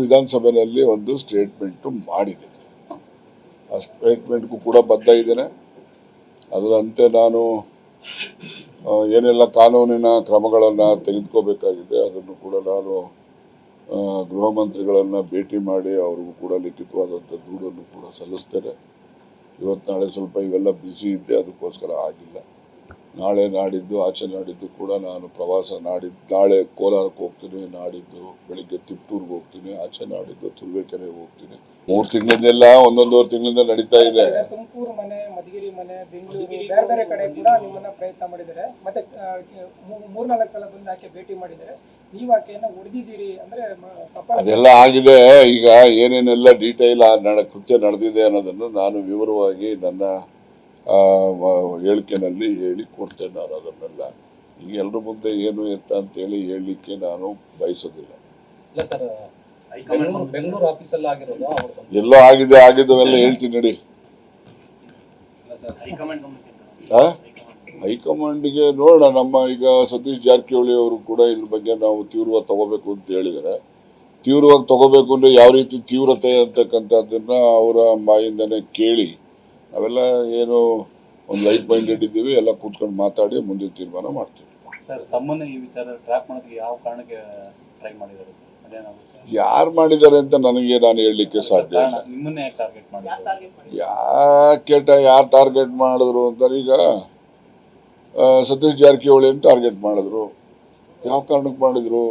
ವಿಧಾನಸಭೆಯಲ್ಲಿ ಒಂದು ಸ್ಟೇಟ್ಮೆಂಟ್ ಮಾಡಿದ್ದೀನಿ. ಆ ಸ್ಟೇಟ್ಮೆಂಟ್ಗೂ ಕೂಡ ಬದ್ಧ ಇದ್ದೇನೆ. ಅದರಂತೆ ನಾನು ಏನೆಲ್ಲ ಕಾನೂನಿನ ಕ್ರಮಗಳನ್ನು ತೆಗೆದುಕೋಬೇಕಾಗಿದೆ ಅದನ್ನು ಕೂಡ ನಾನು ಗೃಹ ಮಂತ್ರಿಗಳನ್ನು ಭೇಟಿ ಮಾಡಿ ಅವ್ರಿಗೂ ಕೂಡ ಲಿಖಿತವಾದಂಥ ದೂರನ್ನು ಕೂಡ ಸಲ್ಲಿಸ್ತೇನೆ. ಇವತ್ತು ನಾಳೆ ಸ್ವಲ್ಪ ಇವೆಲ್ಲ ಬ್ಯುಸಿ ಇದ್ದೆ, ಅದಕ್ಕೋಸ್ಕರ ಆಗಿಲ್ಲ. ನಾಳೆ ನಾಡಿದ್ದು ಆಚೆ ನಾಡಿದ್ದು ಕೂಡ ನಾನು ಪ್ರವಾಸ ನಾಳೆ ಕೋಲಾರಕ್ಕೆ ಹೋಗ್ತೀನಿ, ನಾಡಿದ್ದು ಬೆಳಿಗ್ಗೆ ತಿಪ್ಟೂರ್ಗೆ ಹೋಗ್ತೀನಿ, ಆಚೆ ನಾಡಿದ್ದು ತುರುವೇಕೆರೆಗೆ ಹೋಗ್ತೀನಿ. 3 ತಿಂಗಳಿಂದೆಲ್ಲ ಒಂದೊಂದೂವರೆ ತಿಂಗಳಿಂದ ನಡೀತಾ ಇದೆ. ತುಮಕೂರು ಮನೆ, ಮಧುಗಿರಿ ಮನೆ, ಬೆಂಗಳೂರು ಬೇರೆ ಬೇರೆ ಕಡೆ ಕೂಡ ನಿಮ್ಮನ್ನ ಪ್ರಯತ್ನ ಮಾಡಿದ್ದಾರೆ. ಮತ್ತೆ 3-4 ಸಲ ಬಂದು ಆಕೆ ಭೇಟಿ ಮಾಡಿದ್ದಾರೆ. ನೀವು ಆಕೆಯನ್ನ ಹೊಡೆದಿದ್ದೀರಿ ಅಂದ್ರೆ ಅದೆಲ್ಲ ಆಗಿದೆ. ಈಗ ಏನೇನೆಲ್ಲ ಡೀಟೇಲ್ ಕೃತ್ಯ ನಡೆದಿದೆ ಅನ್ನೋದನ್ನು ನಾನು ವಿವರವಾಗಿ ನನ್ನ ಹೇಳಿಕೆನಲ್ಲಿ ಹೇಳಿ ಕೊಡ್ತೇನೆ. ನಾನು ಅದನ್ನೆಲ್ಲ ಈಗ ಎಲ್ಲರ ಮುಂದೆ ಏನು ಎತ್ತ ಅಂತೇಳಿ ಹೇಳಲಿಕ್ಕೆ ನಾನು ಬಯಸೋದಿಲ್ಲ. ಎಲ್ಲೋ ಆಗಿದ್ದವೆಲ್ಲ ಹೇಳ್ತೀನಿ ನೋಡಿ. ಹೈಕಮಾಂಡ್ಗೆ ನೋಡೋಣ. ನಮ್ಮ ಈಗ ಸತೀಶ್ ಜಾರಕಿಹೊಳಿ ಅವರು ಕೂಡ ಇದ್ರ ಬಗ್ಗೆ ನಾವು ತೀವ್ರವಾಗಿ ತಗೋಬೇಕು ಅಂತ ಹೇಳಿದ್ದಾರೆ. ತೀವ್ರವಾಗಿ ತಗೋಬೇಕು ಅಂದ್ರೆ ಯಾವ ರೀತಿ ತೀವ್ರತೆ ಅಂತಕ್ಕಂಥದ್ದನ್ನ ಅವರ ಬಾಯಿಂದನೇ ಕೇಳಿ ಅವೆಲ್ಲ ಏನು ಒಂದು ಲೈಟ್ ಮೈಂಡೆಡ್ ಇದ್ದೀವಿ, ಎಲ್ಲ ಕೂತ್ಕೊಂಡು ಮಾತಾಡಿ ಮುಂದಿನ ತೀರ್ಮಾನ ಮಾಡ್ತೀವಿ. ಯಾರು ಮಾಡಿದ್ದಾರೆ ಅಂತ ನನಗೆ ನಾನು ಹೇಳಲಿಕ್ಕೆ ಸಾಧ್ಯ ಇಲ್ಲ. ಯಾರು ಟಾರ್ಗೆಟ್ ಮಾಡಿದ್ರು ಅಂತ ಈಗ ಸತೀಶ್ ಜಾರಕಿಹೊಳಿ ಅಂತ ಟಾರ್ಗೆಟ್ ಮಾಡಿದ್ರು. ಯಾವ ಕಾರಣಕ್ಕೆ ಮಾಡಿದ್ರು?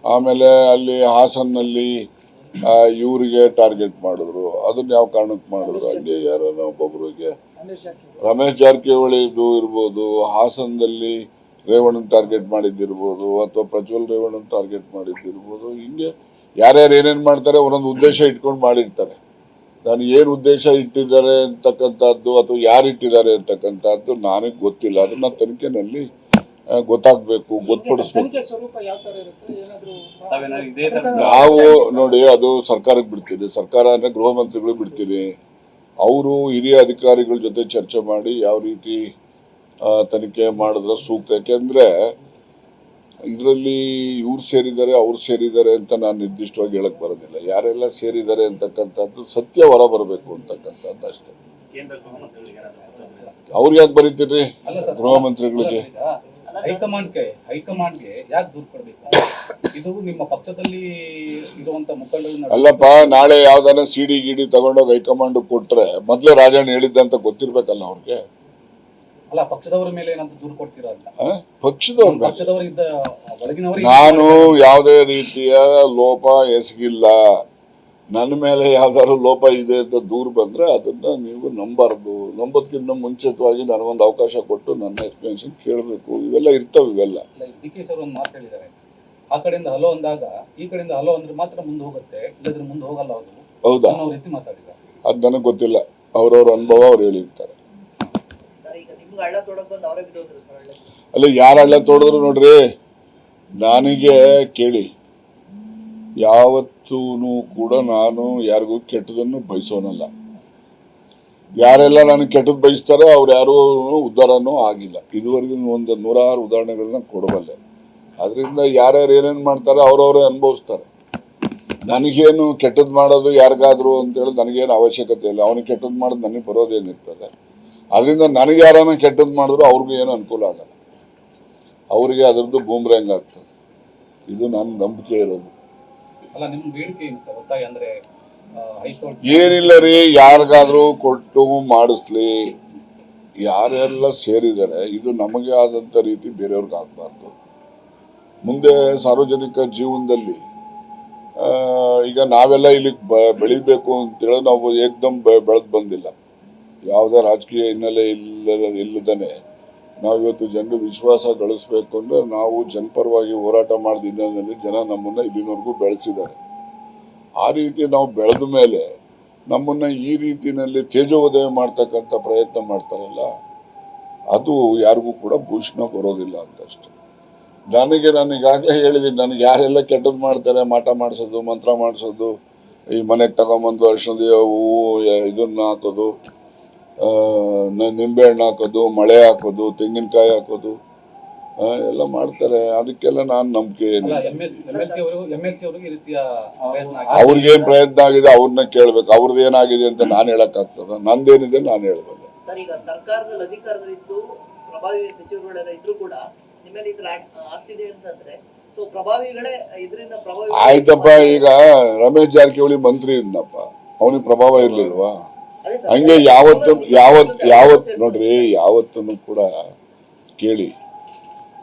ಆಮೇಲೆ ಅಲ್ಲಿ ಹಾಸನ್ನಲ್ಲಿ ಇವರಿಗೆ ಟಾರ್ಗೆಟ್ ಮಾಡಿದ್ರು. ಅದನ್ನ ಯಾವ ಕಾರಣಕ್ಕೆ ಮಾಡಿದ್ರು? ಅಲ್ಲಿ ಯಾರೋ ಒಬ್ಬೊಬ್ಬರಿಗೆ ರಮೇಶ್ ಜಾರಕಿಹೊಳಿದು ಇರ್ಬೋದು, ಹಾಸನದಲ್ಲಿ ರೇವಣ್ಣನ ಟಾರ್ಗೆಟ್ ಮಾಡಿದ್ದಿರ್ಬೋದು, ಅಥವಾ ಪ್ರಜ್ವಲ್ ರೇವಣ್ಣನ ಟಾರ್ಗೆಟ್ ಮಾಡಿದ್ದಿರ್ಬೋದು. ಹಿಂಗೆ ಯಾರ್ಯಾರು ಏನೇನು ಮಾಡ್ತಾರೆ ಒಂದೊಂದು ಉದ್ದೇಶ ಇಟ್ಕೊಂಡು ಮಾಡಿರ್ತಾರೆ. ನಾನು ಏನು ಉದ್ದೇಶ ಇಟ್ಟಿದ್ದಾರೆ ಅಂತಕ್ಕಂಥದ್ದು ಅಥವಾ ಯಾರು ಇಟ್ಟಿದ್ದಾರೆ ಅಂತಕ್ಕಂಥದ್ದು ನನಗೆ ಗೊತ್ತಿಲ್ಲ. ಅದನ್ನ ತನಿಖೆನಲ್ಲಿ ಗೊತ್ತಾಗಬೇಕು, ಗೊತ್ತುಪಡಿಸ್ಬೇಕು. ನಾವು ನೋಡಿ ಅದು ಸರ್ಕಾರಕ್ಕೆ ಬಿಡ್ತೀನಿ. ಸರ್ಕಾರ ಅಂದ್ರೆ ಗೃಹ ಮಂತ್ರಿಗಳು ಬಿಡ್ತೀನಿ. ಅವರು ಹಿರಿಯ ಅಧಿಕಾರಿಗಳ ಜೊತೆ ಚರ್ಚೆ ಮಾಡಿ ಯಾವ ರೀತಿ ತನಿಖೆ ಮಾಡಿದ್ರೆ ಸೂಕ್ತ. ಯಾಕೆಂದ್ರೆ ಇದರಲ್ಲಿ ಇವ್ರು ಸೇರಿದ್ದಾರೆ ಅವ್ರು ಸೇರಿದ್ದಾರೆ ಅಂತ ನಾನು ನಿರ್ದಿಷ್ಟವಾಗಿ ಹೇಳಕ್ ಬರೋದಿಲ್ಲ. ಯಾರೆಲ್ಲ ಸೇರಿದ್ದಾರೆ ಅಂತಕ್ಕಂಥದ್ದು ಸತ್ಯ ಹೊರ ಬರಬೇಕು ಅಂತಕ್ಕಂಥದ್ದು ಅಷ್ಟೇ. ಅವ್ರು ಯಾಕೆ ಬರೀತೀರಿ ಗೃಹ ಮಂತ್ರಿಗಳಿಗೆ? ಹೈಕಮಾಂಡ್ಗೆ ಯಾಕೆ ದೂರು ಕೊಡಬೇಕು? ಇದು ನಿಮ್ಮ ಪಕ್ಷದಲ್ಲಿ ಇರುವಂತ ಮುಖಂಡರು ಅಲ್ಲಪ್ಪ. ನಾಳೆ ಯಾವ್ದಾನ ಸಿಡಿ ಗಿಡಿ ತಗೊಂಡೋಗಿ ಹೈಕಮಾಂಡ್ ಕೊಟ್ರೆ ಮೊದ್ಲೇ ರಾಜಣ್ಣ ಹೇಳಿದ್ದಂತ ಗೊತ್ತಿರ್ಬೇಕಲ್ಲ ಅವ್ರಿಗೆ. ಅಲ್ಲ, ಪಕ್ಷದವರ ಮೇಲೆ ಏನಂತ ದೂರು ಕೊಡ್ತೀರಾ? ನಾನು ಯಾವುದೇ ರೀತಿಯ ಲೋಪ ಎಸಗಿಲ್ಲ. ನನ್ನ ಮೇಲೆ ಯಾವ್ದಾದ್ರು ಲೋಪ ಇದೆ ಅಂತ ದೂರು ಬಂದ್ರೆ ಅದನ್ನ ನೀವು ನಂಬಾರ್ದು. ನಂಬೋದಕ್ಕಿಂತ ಮುಂಚಿತವಾಗಿ ನನಗೊಂದು ಅವಕಾಶ ಕೊಟ್ಟು ನನ್ನ ಎಕ್ಸ್ಪ್ಲನೇಷನ್ ಕೇಳಬೇಕು. ಇವೆಲ್ಲ ಇರ್ತವೆ. ಇವೆಲ್ಲ DK ಸರ್ ಒಂದು ಮಾತು ಹೇಳಿದ್ದಾರೆ, ಆ ಕಡೆಯಿಂದ ಹಲೋ ಅಂದಾಗ ಈ ಕಡೆಯಿಂದ ಹಲೋ ಅಂದ್ರೆ ಮಾತ್ರ ಮುಂದೆ ಹೋಗುತ್ತೆ, ಇಲ್ಲದ್ರೆ ಮುಂದೆ ಹೋಗಲ್ಲ. ಅದು ಹೌದಾ? ರೀತಿ ಮಾತಾಡಿದ್ದಾರೆ. ಅದು ನನಗೆ ಗೊತ್ತಿಲ್ಲ. ಅವ್ರವ್ರ ಅನುಭವ ಅವ್ರು ಹೇಳಿರ್ತಾರೆ. ಅಲ್ಲ, ಯಾರು ಹಳ್ಳ ತೋಡಿದ್ರು ನೋಡ್ರಿ, ನನಗೆ ಕೇಳಿ, ಯಾವತ್ತೂ ಕೂಡ ನಾನು ಯಾರಿಗೂ ಕೆಟ್ಟದನ್ನು ಬಯಸೋನಲ್ಲ. ಯಾರೆಲ್ಲ ನನಗೆ ಕೆಟ್ಟದ್ದು ಬಯಸ್ತಾರೋ ಅವ್ರು ಯಾರು ಉದ್ಧಾರನೂ ಆಗಿಲ್ಲ. ಇದುವರೆಗೂ ಒಂದು 100 ಉದಾಹರಣೆಗಳನ್ನ ಕೊಡಬಲ್ಲೆ. ಅದರಿಂದ ಯಾರ್ಯಾರು ಏನೇನು ಮಾಡ್ತಾರೆ ಅವ್ರವರೇ ಅನುಭವಿಸ್ತಾರೆ. ನನಗೇನು ಕೆಟ್ಟದ್ದು ಮಾಡೋದು ಯಾರಿಗಾದ್ರು ಅಂತೇಳಿ ನನಗೇನು ಅವಶ್ಯಕತೆ ಇಲ್ಲ. ಅವನಿಗೆ ಕೆಟ್ಟದ್ದು ಮಾಡೋದು ನನಗೆ ಬರೋದೇನಿರ್ತದೆ. ಅದರಿಂದ ನನಗೆ ಯಾರನ್ನ ಕೆಟ್ಟದ್ದು ಮಾಡಿದ್ರು ಅವ್ರಿಗೂ ಏನು ಅನುಕೂಲ ಆಗಲ್ಲ. ಅವರಿಗೆ ಅದರದ್ದು ಬೂಮ್ರಂಗ್ ಆಗ್ತದೆ. ಇದು ನನ್ನ ನಂಬಿಕೆ ಇರೋದು. ಏನಿಲ್ಲ ರೀ, ಯಾರಿಗಾದ್ರೂ ಕೊಟ್ಟು ಮಾಡಿಸ್ಲಿ. ಯಾರೆಲ್ಲ ಸೇರಿದ್ದಾರೆ ಇದು ನಮಗೆ ಆದಂತ ರೀತಿ ಬೇರೆಯವ್ರಿಗೆ ಆಗಬಾರ್ದು. ಮುಂದೆ ಸಾರ್ವಜನಿಕ ಜೀವನದಲ್ಲಿ ಈಗ ನಾವೆಲ್ಲ ಇಲ್ಲಿ ಬೆಳಿಬೇಕು ಅಂತೇಳಿ ನಾವು ಏಕ್ದಮ್ ಬೆಳೆದು ಬಂದಿಲ್ಲ. ಯಾವುದೇ ರಾಜಕೀಯ ಹಿನ್ನೆಲೆ ಇಲ್ಲದೇ ನಾವು ಇವತ್ತು ಜನರ ವಿಶ್ವಾಸ ಗಳಿಸ್ಬೇಕು ಅಂದ್ರೆ ನಾವು ಜನಪರವಾಗಿ ಹೋರಾಟ ಮಾಡಿದ ಹಿನ್ನೆಲೆಯಲ್ಲಿ ಜನ ನಮ್ಮನ್ನ ಇಲ್ಲಿನವರೆಗೂ ಬೆಳೆಸಿದ್ದಾರೆ. ಆ ರೀತಿ ನಾವು ಬೆಳೆದ ಮೇಲೆ ನಮ್ಮನ್ನ ಈ ರೀತಿಯಲ್ಲಿ ತೇಜೋವಧೆ ಮಾಡ್ತಕ್ಕಂಥ ಪ್ರಯತ್ನ ಮಾಡ್ತಾರಲ್ಲ, ಅದು ಯಾರಿಗೂ ಕೂಡ ಭೂಷಣ ಬರೋದಿಲ್ಲ ಅಂತಷ್ಟೇ. ನಾನು ಈಗಾಗಲೇ ಹೇಳಿದ್ದೀನಿ, ನನಗೆ ಯಾರೆಲ್ಲ ಕೆಟ್ಟದ್ದು ಮಾಡ್ತಾರೆ, ಮಾಟ ಮಾಡಿಸೋದು, ಮಂತ್ರ ಮಾಡಿಸೋದು, ಈ ಮನೆಗೆ ತಗೊಂಬಂದು ಅರ್ಶಿಣದ ಹೂವು ಇದನ್ನ ಹಾಕೋದು, ನಿಂಬೆ ಹಣ್ಣು ಹಾಕೋದು, ಮಳೆ ಹಾಕೋದು, ತೆಂಗಿನಕಾಯಿ ಹಾಕೋದು, ಎಲ್ಲ ಮಾಡ್ತಾರೆ. ಅದಕ್ಕೆಲ್ಲ ನಾನು ನಂಬಿಕೆ ಅಲ್ಲ ಏನಿಲ್ಲ. MLC ಅವರಿಗೆ ಈ ರೀತಿಯ ಪ್ರಯತ್ನ ಆಗಿದೆ. ಅವ್ರಿಗೇನ್ ಪ್ರಯತ್ನ ಆಗಿದೆ ಅವ್ರನ್ನ ಕೇಳ್ಬೇಕು. ಅವ್ರದ್ದು ಏನಾಗಿದೆ ಅಂತ ನಾನು ಹೇಳಕ್ಕಾಗ್ತದ? ನಂದೇನಿದೆ ನಾನು ಹೇಳ್ಬೋದು. ಸರ್, ಈಗ ಸರ್ಕಾರದಲ್ಲಿ ಅಧಿಕಾರದಲ್ಲಿದ್ದು ಪ್ರಭಾವಿ ಸಚಿವರುಗಳೆಲ್ಲ ಇದ್ರು ಕೂಡ ನಿಮ್ಮಲ್ಲಿ ಈ ತರ ಆಗ್ತಿದೆ ಅಂತಂದ್ರೆ ಸೊ ಪ್ರಭಾವಿಗಳೇ ಇದರಿಂದ ಪ್ರಭಾವಿ ಆಯ್ತಪ್ಪ, ಈಗ ರಮೇಶ್ ಜಾರಕಿಹೊಳಿ ಮಂತ್ರಿ ಇದ್ನಪ್ಪ, ಅವನಿಗೆ ಪ್ರಭಾವ ಇರ್ಲಿಲ್ವಾ? ಅದೇ ಸರ್, ಹಂಗೆ ಯಾವತ್ತು ನೋಡ್ರಿ, ಯಾವತ್ತೂ ಕೂಡ ಕೇಳಿ,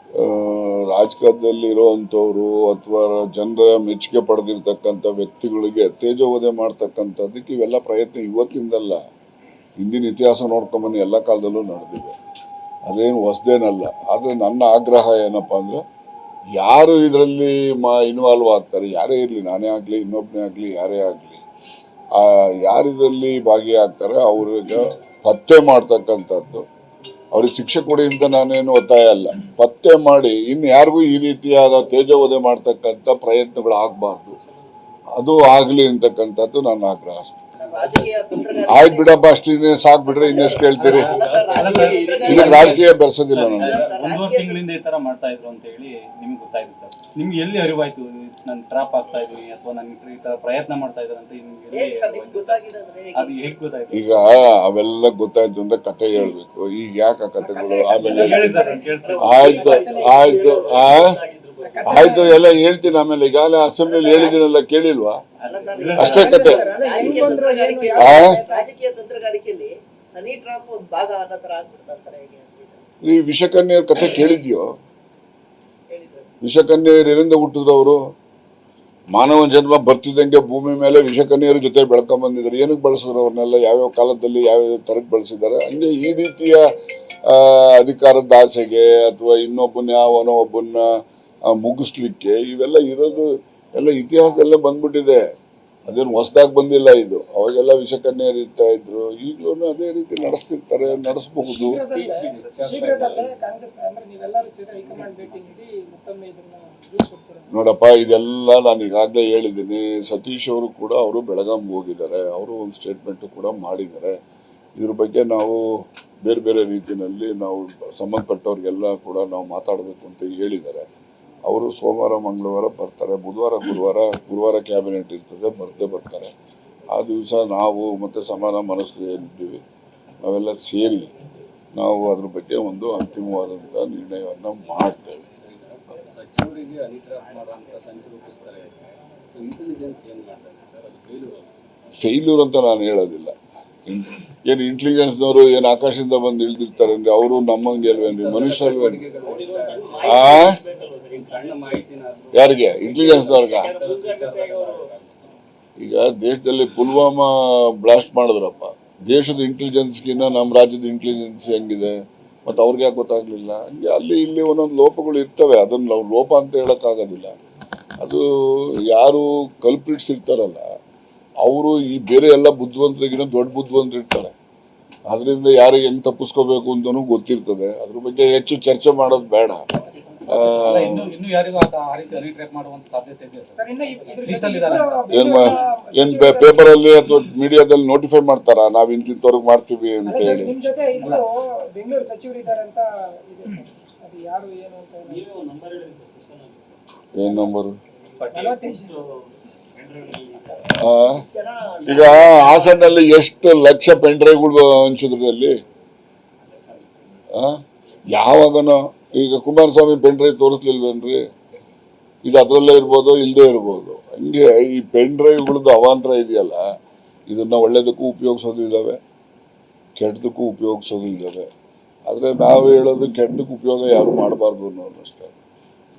ರಾಜಕಾರಣದಲ್ಲಿ ಇರುವಂಥವ್ರು ಅಥವಾ ಜನರ ಮೆಚ್ಚುಗೆ ಪಡೆದಿರ್ತಕ್ಕಂಥ ವ್ಯಕ್ತಿಗಳಿಗೆ ತೇಜೋವಧೆ ಮಾಡ್ತಕ್ಕಂಥದ್ದಕ್ಕೆ ಇವೆಲ್ಲ ಪ್ರಯತ್ನ ಇವತ್ತಿಂದಲ್ಲ, ಹಿಂದಿನ ಇತಿಹಾಸ ನೋಡ್ಕೊಂಬಂದು ಎಲ್ಲ ಕಾಲದಲ್ಲೂ ನಡೆದಿವೆ. ಅದೇನು ಹೊಸದೇನಲ್ಲ. ಆದರೆ ನನ್ನ ಆಗ್ರಹ ಏನಪ್ಪ ಅಂದರೆ, ಯಾರು ಇದರಲ್ಲಿ ಇನ್ವಾಲ್ವ್ ಆಗ್ತಾರೆ, ಯಾರೇ ಇರಲಿ, ನಾನೇ ಆಗಲಿ ಇನ್ನೊಬ್ಬನೇ ಆಗಲಿ ಯಾರೇ ಆಗಲಿ, ಯಾರಿದ್ರಲ್ಲಿ ಭಾಗಿಯಾಗ್ತಾರೆ ಅವ್ರಿಗೆ ಪತ್ತೆ ಮಾಡ್ತಕ್ಕಂಥದ್ದು, ಅವ್ರಿಗೆ ಶಿಕ್ಷೆ ಕೊಡಿ ಅಂತ ನಾನೇನು ಒತ್ತಾಯ ಅಲ್ಲ. ಪತ್ತೆ ಮಾಡಿ ಇನ್ನು ಯಾರಿಗೂ ಈ ರೀತಿಯಾದ ತೇಜೋವಧೆ ಮಾಡ್ತಕ್ಕಂಥ ಪ್ರಯತ್ನಗಳು ಆಗಬಾರ್ದು, ಅದು ಆಗಲಿ ಅಂತಕ್ಕಂಥದ್ದು ನನ್ನ ಆಗ್ರಹ ಅಷ್ಟೇ. ರಾಜಕೀಯ ತಂತ್ರಗಾರಿಕೆ ಆಯ್ತು ಬಿಡಪ್ಪ, ಅಷ್ಟಿದೆ ಸಾಕು ಬಿಡ್ರಿ, ಇನ್ನೆಷ್ಟು ಕೇಳ್ತೀರಿ? ಇದಕ್ಕೆ ರಾಜಕೀಯ ಬೆರೆಸೋದಿಲ್ಲ ನಾನು. ಒಂದೂವರೆ ತಿಂಗಳಿಂದ ಈ ತರ ಮಾಡ್ತಾ ಇದ್ರು ಅಂತ ಹೇಳಿ ನಿಮ್ಗೆ ಗೊತ್ತಾಯ್ತು ಸರ್. ನಿಮ್ಗೆ ಎಲ್ಲಿ ಅರಿವಾಯ್ತು ನಾನು ಟ್ರಾಪ್ ಆಗ್ತಾ ಇದೀನಿ ಅಥವಾ ನನ್ ಈ ತರ ಪ್ರಯತ್ನ ಮಾಡ್ತಾ ಇದ್ದಾರೆ ಅಂತ ನಿಮ್ಗೆ ಹೇಗೆ ಸರ್ ನಿಮ್ಗೆ ಗೊತ್ತಾಗಿದೆ ಅಂದ್ರೆ ಹೇಗೆ? ಅದು ಹೇಗೆ ಗೊತ್ತಾಯ್ತು? ಈಗ ಅವೆಲ್ಲ ಗೊತ್ತಾಯ್ತು ಅಂದ್ರೆ ಕತೆ ಹೇಳ್ಬೇಕು. ಈಗ ಯಾಕೆ ಆ ಕತೆಗಳು? ಆಮೇಲೆ ಹೇಳಿ ಸರ್, ಕೇಳಿಸ್ತಾ ಆಯ್ತು ಎಲ್ಲ ಹೇಳ್ತೀನಿ. ಆಮೇಲೆ ಈಗಾಗಲೇ ಅಸೆಂಬ್ಲಿಲಿ ಹೇಳಿದ್ದೀನಲ್ಲ, ಕೇಳಿಲ್ವಾ? ಅಲ್ಲ ಸರ್, ಅಷ್ಟೇ ಕತೆ. ರಾಜಕೀಯ ತಂತ್ರಗಾರಿಕೆಯಲ್ಲಿ ಹನಿ ಟ್ರಾಪ್ ಒಂದು ಭಾಗ ಅನ್ನೋ ತರ ಆಗ್ಬಿಡ್ತಾರೆ ಸರ್, ಹೇಗೆ ಅಂತ ಈ ವಿಷಕನ್ಯರ ಕತೆ ಕೇಳಿದ್ಯೋ? ಹೇಳಿದ್ರು. ವಿಷಕನ್ಯರು ಎಲ್ಲಿಂದ ಹುಟ್ಟಿದ್ರು? ಅವರು ಮಾನವ ಜನ್ಮ ಬರ್ತಿದ್ದಂಗೆ ಭೂಮಿ ಮೇಲೆ ವಿಷಕನ್ಯರ ಜೊತೆ ಬೆಳ್ಕೊಂಡ್ ಬಂದಿದ್ದಾರೆ. ಏನಕ್ಕೆ ಬಳಸಿದ್ರು ಅವ್ರನ್ನೆಲ್ಲ? ಯಾವ್ಯಾವ ಕಾಲದಲ್ಲಿ ಯಾವ್ಯಾವ ಥರಕ್ಕೆ ಬಳಸಿದ್ದಾರೆ? ಹಂಗೆ ಈ ರೀತಿಯ ಅಧಿಕಾರದ ಆಸೆಗೆ ಅಥವಾ ಇನ್ನೊಬ್ಬನ ಯಾವನೋ ಒಬ್ಬನ್ನ ಮುಗಿಸ್ಲಿಕ್ಕೆ ಇವೆಲ್ಲ ಇರೋದು ಎಲ್ಲ ಇತಿಹಾಸದಲ್ಲೇ ಬಂದ್ಬಿಟ್ಟಿದೆ. ಅದೇನು ಹೊಸದಾಗಿ ಬಂದಿಲ್ಲ ಇದು. ಅವಾಗೆಲ್ಲ ವಿಷಕನ್ಯರು ಇರ್ತಾ ಇದ್ರು, ಈಗಲೂ ಅದೇ ರೀತಿ ನಡೆಸ್ತಿರ್ತಾರೆ, ನಡೆಸಬಹುದು. ಶೀಘ್ರದಲ್ಲೇ ಕಾಂಗ್ರೆಸ್ ಅಂದ್ರೆ ನೀವೆಲ್ಲರೂ ಸೇರಿ ಹೈಕಮಾಂಡ್ ಭೇಟಿ ನೀಡಿ ಮತ್ತೊಮ್ಮೆ ಇದನ್ನ ರೂಪಿಸ್ಕೊಡ್ತೀರಾ? ನೋಡಪ್ಪ, ಇದೆಲ್ಲ ನಾನು ಈಗಾಗಲೇ ಹೇಳಿದ್ದೀನಿ. ಸತೀಶ್ ಅವರು ಕೂಡ ಅವರು ಬೆಳಗಾಂಗೆ ಹೋಗಿದ್ದಾರೆ, ಅವರು ಒಂದು ಸ್ಟೇಟ್ಮೆಂಟು ಕೂಡ ಮಾಡಿದ್ದಾರೆ. ಇದ್ರ ಬಗ್ಗೆ ನಾವು ಬೇರೆ ಬೇರೆ ರೀತಿಯಲ್ಲಿ ನಾವು ಸಂಬಂಧಪಟ್ಟವ್ರಿಗೆಲ್ಲ ಕೂಡ ನಾವು ಮಾತಾಡಬೇಕು ಅಂತ ಹೇಳಿದ್ದಾರೆ. ಅವರು ಸೋಮವಾರ ಮಂಗಳವಾರ ಬರ್ತಾರೆ, ಬುಧವಾರ ಗುರುವಾರ ಕ್ಯಾಬಿನೆಟ್ ಇರ್ತದೆ, ಬರ್ತಾರೆ. ಆ ದಿವಸ ನಾವು ಮತ್ತು ಸಮಾನ ಮನಸ್ಕರು ಏನಿದ್ದೀವಿ ನಾವೆಲ್ಲ ಸೇರಿ ನಾವು ಅದ್ರ ಬಗ್ಗೆ ಒಂದು ಅಂತಿಮವಾದಂಥ ನಿರ್ಣಯವನ್ನು ಮಾಡ್ತೇವೆ. ಸಚಿವರಿಗೆ ಅನಿಟ್ರಾಪ್ ಮಾಡುವಂತ ಸಂಚು ರೂಪಿಸ್ತಾರೆ. ಇಂಟೆಲಿಜೆನ್ಸ್ ಏನು ಮಾಡ್ತಾರೆ ಸರ್? ಅದು ಫೇಲ್ಯೂರ್ ಅಂತ ನಾನು ಹೇಳೋದಿಲ್ಲ. ಏನು ಇಂಟೆಲಿಜೆನ್ಸ್ನವರು ಏನು ಆಕಾಶದಿಂದ ಬಂದು ಇಳಿದಿರ್ತಾರೆ ಅಂದರೆ ಅವರು ನಮ್ಮಂಗೆ ಅಲ್ವೇನ್ರಿ? ಮನುಷ್ಯಲ್ವೇನ್ರಿ? ಸಣ್ಣ ಮಾಹಿತಿನ ಯಾರಿಗೆ? ಇಂಟೆಲಿಜೆನ್ಸ್ನವ್ರಿಗೆ? ಈಗ ದೇಶದಲ್ಲಿ ಪುಲ್ವಾಮಾ ಬ್ಲಾಸ್ಟ್ ಮಾಡಿದ್ರಪ್ಪ, ದೇಶದ ಇಂಟೆಲಿಜೆನ್ಸ್ಗಿನ್ನ ನಮ್ಮ ರಾಜ್ಯದ ಇಂಟೆಲಿಜೆನ್ಸ್ ಹೆಂಗಿದೆ? ಮತ್ತು ಅವ್ರಿಗೆ ಯಾಕೆ ಗೊತ್ತಾಗಲಿಲ್ಲ? ಹಂಗೆ ಅಲ್ಲಿ ಇಲ್ಲಿ ಒಂದೊಂದು ಲೋಪಗಳು ಇರ್ತವೆ. ಅದನ್ನು ನಾವು ಲೋಪ ಅಂತ ಹೇಳೋಕ್ಕಾಗೋದಿಲ್ಲ. ಅದು ಯಾರು ಕಲ್ಪ್ರಿಟ್ಸ್ ಇರ್ತಾರಲ್ಲ ಅವರು ಈ ಬೇರೆ ಎಲ್ಲ ಬುದ್ಧಿವಂತರಿಗಿನ್ನ ದೊಡ್ಡ ಬುದ್ಧಿವಂತರು ಇರ್ತಾರೆ. ಅದರಿಂದ ಯಾರಿಗೆ ಹೆಂಗೆ ತಪ್ಪಿಸ್ಕೋಬೇಕು ಅಂತಲೂ ಗೊತ್ತಿರ್ತದೆ. ಅದ್ರ ಬಗ್ಗೆ ಹೆಚ್ಚು ಚರ್ಚೆ ಮಾಡೋದು ಬೇಡ. ಇನ್ನು ಯಾರಿಗೂ ಆ ರೀತಿ ಹನಿ ಟ್ರ್ಯಾಪ್ ಮಾಡುವಂತ ಸಾಧ್ಯತೆ ಇದೆ ಸರ್? ಸರ್, ಇನ್ನು ಇದ್ರ ಲಿಸ್ಟ್ ಅಲ್ಲಿ ಜೊತೆ ಏನ್ ಪೇಪರಲ್ಲಿ ಅಥವಾ ಮೀಡಿಯಾದಲ್ಲಿ ನೋಟಿಫೈ ಮಾಡ್ತಾರ ನಾವು ಇಂತಿಂತವ್ರಿಗೆ ಮಾಡ್ತೀವಿ ಅಂತ ಅಲ್ಲ ಸರ್, ಹೇಳಿ? ನಿಮ್ ಜೊತೆ ಇಬ್ರು ಬೆಂಗಳೂರು ಸಚಿವರು ಇದ್ದಾರೆ ಅಂತ ಇದೆ ಸರ್. ಅದು ಯಾರು ಏನು ಅಂತ ಏನ್ ನಂಬರ್? 48 ಈಗ ಹಾಸನಲ್ಲಿ ಎಷ್ಟು ಲಕ್ಷ ಪೆಂಡ್ರೈವ್ಗಳು ಹಂಚಿದ್ರು ಅಲ್ಲಿ? ಯಾವಾಗನೋ ಈಗ ಕುಮಾರಸ್ವಾಮಿ ಪೆಂಡ್ರೈವ್ ತೋರಿಸ್ಲಿಲ್ವೇನ್ರಿ? ಇದು ಅದರಲ್ಲೇ ಇರ್ಬೋದು, ಇಲ್ಲದೆ ಇರ್ಬೋದು. ಹಂಗೆ ಈ ಪೆಂಡ್ರೈವ್ಗಳದ್ದು ಅವಾಂತರ ಇದೆಯಲ್ಲ, ಇದನ್ನ ಒಳ್ಳೇದಕ್ಕೂ ಉಪಯೋಗಿಸೋದು ಇದ್ದಾವೆ, ಕೆಟ್ಟದಕ್ಕೂ ಉಪಯೋಗಿಸೋದು ಇದ್ದಾವೆ. ಆದರೆ ನಾವು ಹೇಳೋದು ಕೆಟ್ಟದಕ್ಕೆ ಉಪಯೋಗ ಯಾರು ಮಾಡಬಾರ್ದು ಅನ್ನೋದು ಅಷ್ಟೇ.